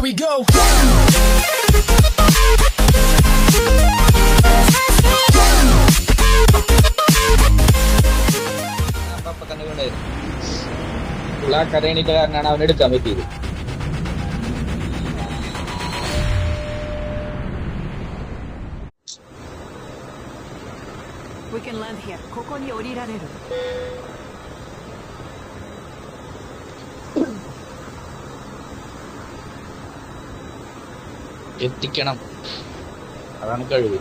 we go. അപ്പൊ തന്നെ വീണായിരുന്നു. ആ കരയണിന്റെ കാരനാണ് അവനെടുക്കാൻ പറ്റിയത്. We can land here. ここに降りられる。എത്തിക്കണം, അതാണ് കഴിവ്.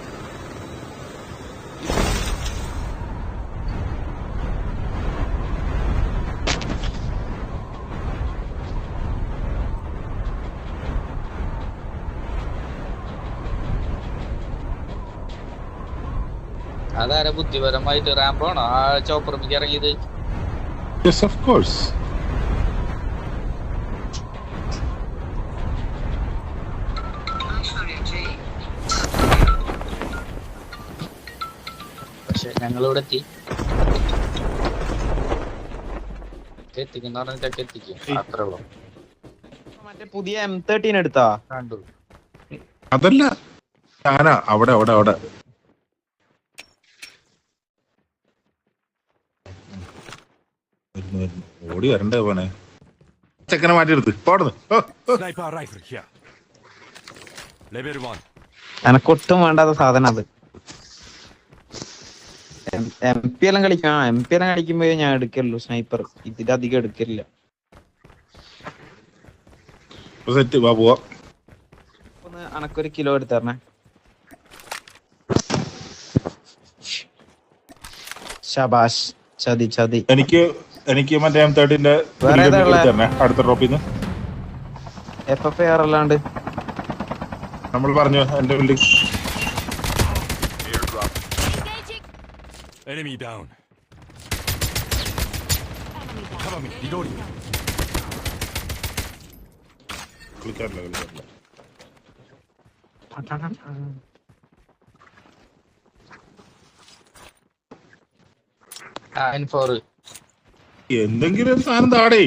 അതാരാ ബുദ്ധിപരമായിട്ട് റാംബോണോ ആ ചോപ്പറമ്പിക്ക് ഇറങ്ങിയത്? Yes, of course. പക്ഷെ ഞങ്ങളിവിടെ എത്തിക്കുന്ന പറഞ്ഞിട്ടൊക്കെ എത്തിക്കും, അത്രേ ഉള്ളൂ. മറ്റേ പുതിയ M13 എടുത്താ കണ്ടു. അതല്ല ഞാനാ അവിടെ അവിടെ അവിടെ ഓടി വരണ്ടേ പോനെ. ചെക്കനെ മാറ്റിയെടുത്ത് പോടുന്നു. Sniper rifle here. Level 1. എനക്കൊട്ടും വേണ്ടാത്ത സാധനം അത്. MP എല്ലാം കളിക്കാം. MP എല്ലാം കളിക്കുമ്പോ ഞാൻ എടുക്കല്ലോ സ്നൈപ്പർ. ഇതിലധികം എടുക്കില്ല. സെറ്റ് വാ പോവാ. ഒന്ന് അനക്കൊരു കിലോ എടുത്തരണേ. ശബാഷ്. ചതി ചതി. എനിക്ക് മറ്റേ M13 വേറെ ഏതാ ഉള്ളെ? അടുത്ത ഡ്രോപ്പിൽ നിന്ന് FFAR അല്ലാണ്ട് നമ്മൾ പറഞ്ഞു എന്റെ building. Enemy down. Cover me. Reloading. കളിക്കാറില്ല. എന്തെങ്കിലും ഒരു സാധനം താടേ.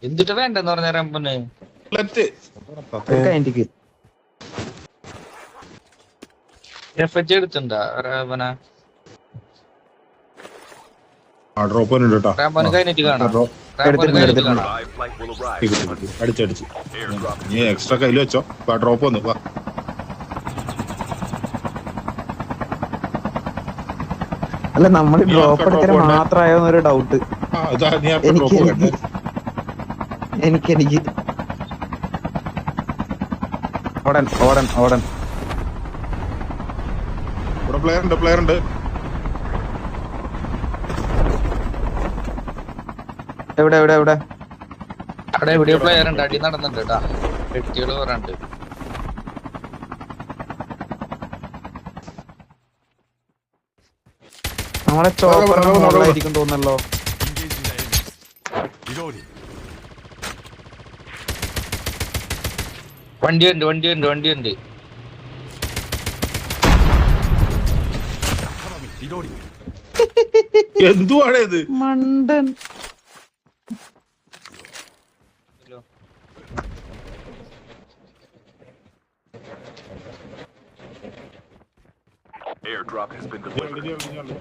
എന്തിട്ട് വേണ്ടെന്ന് പറഞ്ഞ റംബന് എടുത്തുണ്ടാ റംബന? ഡ്രോപ്പ് കേട്ടോ. റംബന് കഴിഞ്ഞിട്ട് കാണാം. അടിച്ചടിച്ച് നീ എക്സ്ട്രാ കയ്യിൽ വെച്ചോ. ഡ്രോപ്പ് വന്നു വാ. അല്ല നമ്മള് ഡ്രോപ്പ് എടുക്കാൻ മാത്രമായോന്നൊരു ഡൗട്ട് എനിക്ക്. ഓടൻ ഓടൻ ഓടൻ. ഇവിടെ പ്ലെയർ ഉണ്ട്. എവിടെ എവിടെ എവിടെ? അവിടെ എവിടെയോ പ്ലെയർ ഉണ്ട്. അടി നടന്നുണ്ട് കേട്ടാ. വ്യക്തികള് പറഞ്ഞിട്ട് നമ്മളെ ചോപ്പറായിരിക്കും തോന്നല്ലോ. Engaging the enemies. Reloading. വണ്ടിയുണ്ട്. Cover me. Reloading. എന്തുവാണ് ഇത്? മണ്ടൻ. Airdrop has been delivered.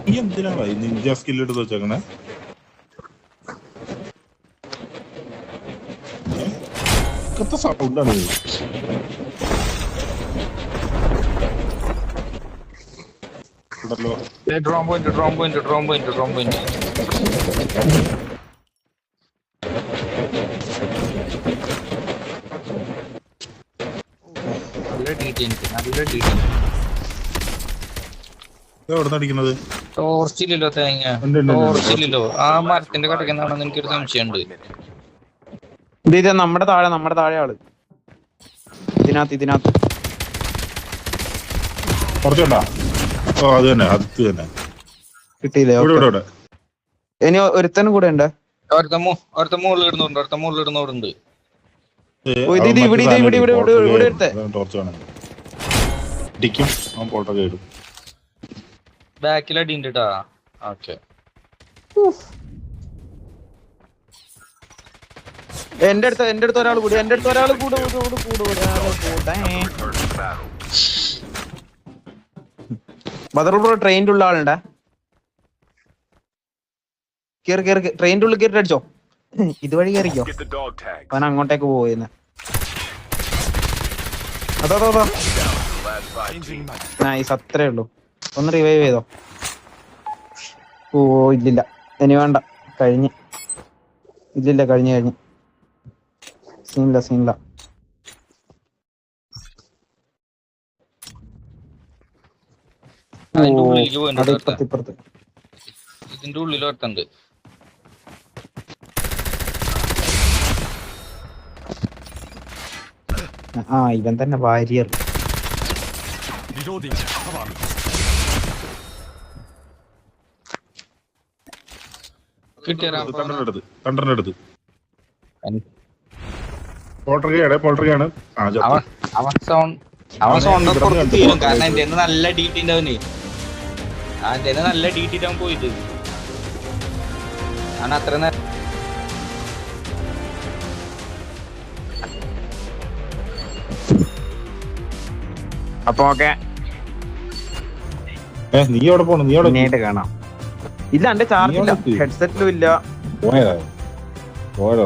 നീ എന്തിനാണ് നിഞ്ച സ്കിൽ എടുത്ത് വെച്ചേക്കണേ? സൗണ്ടാണ് ഉണ്ടല്ലോ. Drone point. നല്ല ഡീറ്റെയിൽ. എവിടെ അടിക്കുന്നത്? ടോർച്ചില്ലല്ലോ തേങ്ങ. ടോർച്ചില്ലല്ലോ. ആ മരത്തിന്റെ കടക്കുന്നാണെന്ന് എനിക്കൊരു സംശയമുണ്ട്. ഇത് നമ്മുടെ താഴെ ആള്. ഇതിനകത്ത് കുറച്ചുണ്ടാ. ഓ അത് തന്നെ കിട്ടിയില്ലേ? ഇവിടെ ഇനി ഒരുത്തനും കൂടെ ഉണ്ട്. ഒരുത്ത മുകളിൽ ഇടുന്നുണ്ട്. ഇവിടെ എടുത്തേ. ടോർച്ച് വേണം ഇടിക്കും അവൻ പോട്ടൊക്കെ ഇടും. ബാക്കിൽ അടി ഉണ്ട് ട്ടാ. ഓക്കെ എന്റെ അടുത്ത് ഒരാൾ കൂടി ബദറൂർ ട്രെയിനിന്റെ ഉള്ള ആളുണ്ടാ. കേറി ട്രെയിനിന്റെ ഉള്ളിൽ കേറിട്ട് അടിച്ചോ. ഇതുവഴി കയറിക്കോ. Get the dog tag. അവൻ അങ്ങോട്ടേക്ക് പോയിന്ന്. അതോ Last 5 Changing teams. നൈസ്, അത്രേ ഉള്ളൂ. ഒന്ന് റിവൈവ് ചെയ്തോ. ഓ ഇല്ലില്ല, ഇനി വേണ്ട, കഴിഞ്ഞ്. ഇല്ലില്ല, കഴിഞ്ഞ് സീനില്ല. അതിന്റെ ഉള്ളിലേക്ക് അത് പോയിട്ടുണ്ട്. ഇപ്പുറത്ത്. ഇതിന്റെ ഉള്ളിൽ ഒരുത്തുണ്ട്. ആ ഇവൻ തന്നെ വാരിയർ. Reloading. Cover me. കിട്ടിയറാ തണ്ടറിന്റെ അടുത്ത് പോൾട്ടർക്കാണ്. അവൻ സ്വന്തം പുറത്ത് തീരും. കാരണം എന്റെ നല്ല ഡീറ്റി ഉണ്ടാവന്. എന്റെ നല്ല ഡീറ്റി അവൻ പോയിട്ട് ഞാൻ അത്ര നേരം അപ്പൊ ഓക്കെ, നീ എവിടെ പോണു? നീ എവിടെ പിന്നീട് കാണാം. ഇല്ല, എന്റെ ചാർജ് ഇല്ല, ഹെഡ്സെറ്റിലും ഇല്ല. പോയതാ